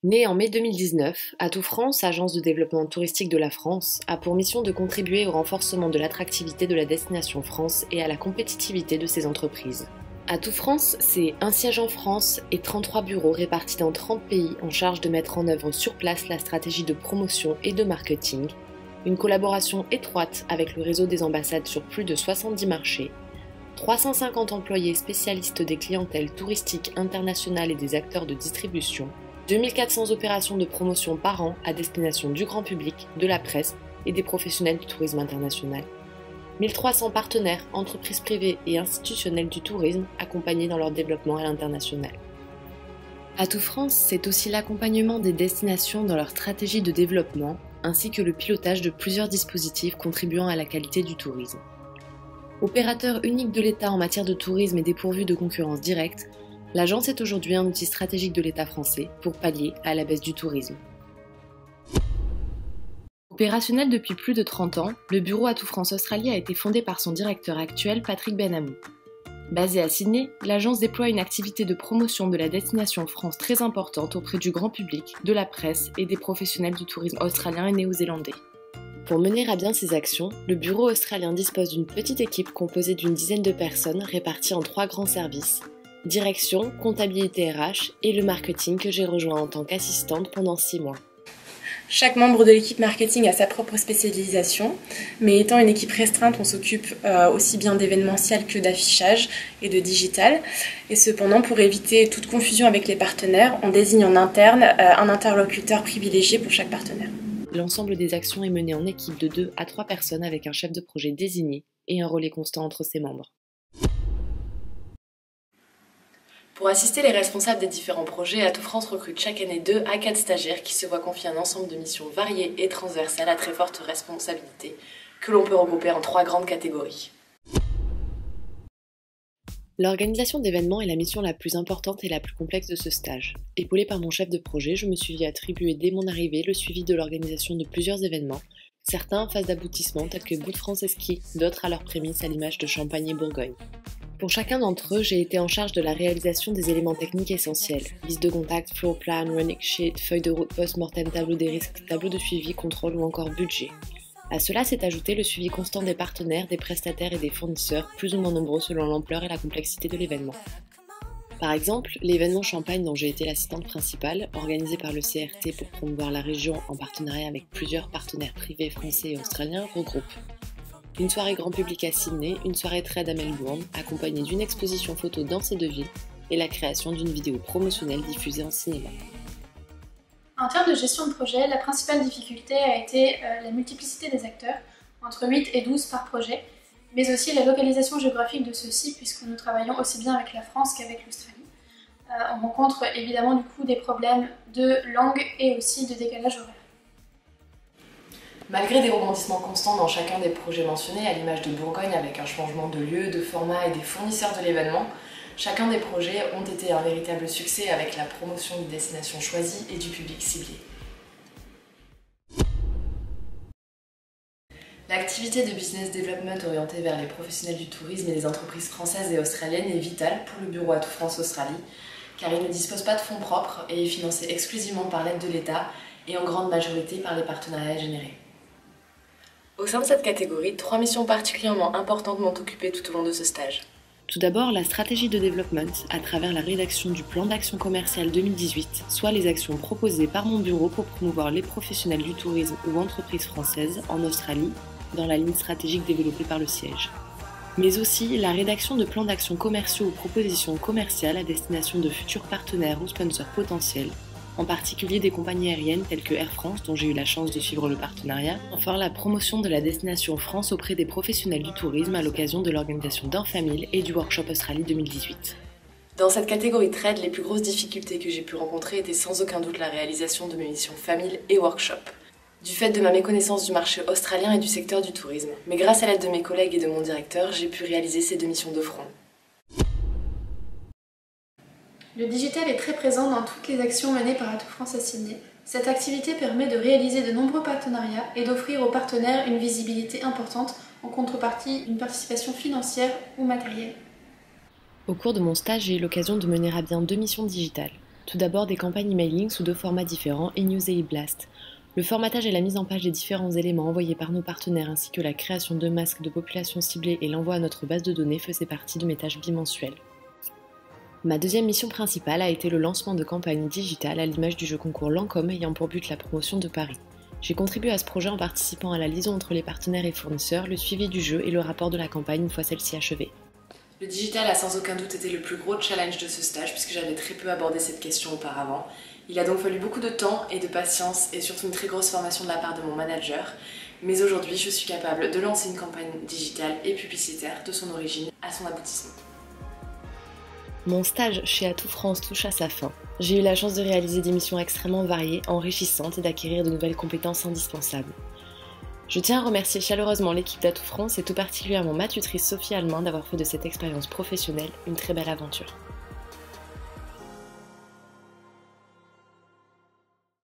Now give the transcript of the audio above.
Née en mai 2019, Atout France, agence de développement touristique de la France, a pour mission de contribuer au renforcement de l'attractivité de la destination France et à la compétitivité de ses entreprises. Atout France, c'est un siège en France et 33 bureaux répartis dans 30 pays en charge de mettre en œuvre sur place la stratégie de promotion et de marketing, une collaboration étroite avec le réseau des ambassades sur plus de 70 marchés, 350 employés spécialistes des clientèles touristiques internationales et des acteurs de distribution, 2400 opérations de promotion par an à destination du grand public, de la presse et des professionnels du tourisme international, 1300 partenaires, entreprises privées et institutionnelles du tourisme accompagnés dans leur développement à l'international. Atout France, c'est aussi l'accompagnement des destinations dans leur stratégie de développement, ainsi que le pilotage de plusieurs dispositifs contribuant à la qualité du tourisme. Opérateur unique de l'État en matière de tourisme et dépourvu de concurrence directe, l'agence est aujourd'hui un outil stratégique de l'État français pour pallier à la baisse du tourisme. Opérationnel depuis plus de 30 ans, le bureau Atout France Australie a été fondé par son directeur actuel, Patrick Benhamou. Basé à Sydney, l'agence déploie une activité de promotion de la destination France très importante auprès du grand public, de la presse et des professionnels du tourisme australien et néo-zélandais. Pour mener à bien ces actions, le bureau australien dispose d'une petite équipe composée d'une dizaine de personnes réparties en 3 grands services: direction, comptabilité RH et le marketing que j'ai rejoint en tant qu'assistante pendant 6 mois. Chaque membre de l'équipe marketing a sa propre spécialisation, mais étant une équipe restreinte, on s'occupe aussi bien d'événementiel que d'affichage et de digital. Et cependant, pour éviter toute confusion avec les partenaires, on désigne en interne un interlocuteur privilégié pour chaque partenaire. L'ensemble des actions est mené en équipe de 2 à 3 personnes avec un chef de projet désigné et un relais constant entre ses membres. Pour assister les responsables des différents projets, Atout France recrute chaque année 2 à 4 stagiaires qui se voient confier un ensemble de missions variées et transversales à très forte responsabilité, que l'on peut regrouper en 3 grandes catégories. L'organisation d'événements est la mission la plus importante et la plus complexe de ce stage. Épaulée par mon chef de projet, je me suis vu attribuer dès mon arrivée le suivi de l'organisation de plusieurs événements, certains en phase d'aboutissement tels que Bout de France et Ski, d'autres à leur prémisse à l'image de Champagne et Bourgogne. Pour chacun d'entre eux, j'ai été en charge de la réalisation des éléments techniques essentiels: liste de contact, floor plan, running sheet, feuille de route post-mortem, tableau des risques, tableau de suivi, contrôle ou encore budget. À cela s'est ajouté le suivi constant des partenaires, des prestataires et des fournisseurs, plus ou moins nombreux selon l'ampleur et la complexité de l'événement. Par exemple, l'événement Champagne dont j'ai été l'assistante principale, organisé par le CRT pour promouvoir la région en partenariat avec plusieurs partenaires privés français et australiens, regroupe une soirée grand public à Sydney, une soirée trade à Melbourne, accompagnée d'une exposition photo dans ces 2 villes et la création d'une vidéo promotionnelle diffusée en cinéma. En termes de gestion de projet, la principale difficulté a été la multiplicité des acteurs, entre 8 et 12 par projet, mais aussi la localisation géographique de ceux-ci, puisque nous travaillons aussi bien avec la France qu'avec l'Australie. On rencontre évidemment du coup des problèmes de langue et aussi de décalage horaire. Malgré des rebondissements constants dans chacun des projets mentionnés, à l'image de Bourgogne avec un changement de lieu, de format et des fournisseurs de l'événement, chacun des projets ont été un véritable succès avec la promotion des destinations choisies et du public ciblé. L'activité de business development orientée vers les professionnels du tourisme et les entreprises françaises et australiennes est vitale pour le bureau Atout France Australie, car il ne dispose pas de fonds propres et est financé exclusivement par l'aide de l'État et en grande majorité par les partenariats générés. Au sein de cette catégorie, 3 missions particulièrement importantes m'ont occupée tout au long de ce stage. Tout d'abord, la stratégie de développement à travers la rédaction du plan d'action commerciale 2018, soit les actions proposées par mon bureau pour promouvoir les professionnels du tourisme ou entreprises françaises en Australie, dans la ligne stratégique développée par le siège. Mais aussi la rédaction de plans d'action commerciaux ou propositions commerciales à destination de futurs partenaires ou sponsors potentiels, en particulier des compagnies aériennes telles que Air France, dont j'ai eu la chance de suivre le partenariat, enfin la promotion de la destination France auprès des professionnels du tourisme à l'occasion de l'organisation d'Infamil et du Workshop Australie 2018. Dans cette catégorie trade, les plus grosses difficultés que j'ai pu rencontrer étaient sans aucun doute la réalisation de mes missions Famille et Workshop, du fait de ma méconnaissance du marché australien et du secteur du tourisme. Mais grâce à l'aide de mes collègues et de mon directeur, j'ai pu réaliser ces 2 missions de front. Le digital est très présent dans toutes les actions menées par Atout France à Sydney. Cette activité permet de réaliser de nombreux partenariats et d'offrir aux partenaires une visibilité importante en contrepartie d'une participation financière ou matérielle. Au cours de mon stage, j'ai eu l'occasion de mener à bien 2 missions digitales. Tout d'abord des campagnes emailing sous 2 formats différents, eNews et eBlast. Le formatage et la mise en page des différents éléments envoyés par nos partenaires ainsi que la création de masques de population ciblée et l'envoi à notre base de données faisaient partie de mes tâches bimensuelles. Ma deuxième mission principale a été le lancement de campagnes digitales à l'image du jeu concours Lancôme ayant pour but la promotion de Paris. J'ai contribué à ce projet en participant à la liaison entre les partenaires et fournisseurs, le suivi du jeu et le rapport de la campagne une fois celle-ci achevée. Le digital a sans aucun doute été le plus gros challenge de ce stage puisque j'avais très peu abordé cette question auparavant. Il a donc fallu beaucoup de temps et de patience et surtout une très grosse formation de la part de mon manager. Mais aujourd'hui, je suis capable de lancer une campagne digitale et publicitaire de son origine à son aboutissement. Mon stage chez Atout France touche à sa fin. J'ai eu la chance de réaliser des missions extrêmement variées, enrichissantes et d'acquérir de nouvelles compétences indispensables. Je tiens à remercier chaleureusement l'équipe d'Atout France et tout particulièrement ma tutrice Sophie Allemain d'avoir fait de cette expérience professionnelle une très belle aventure.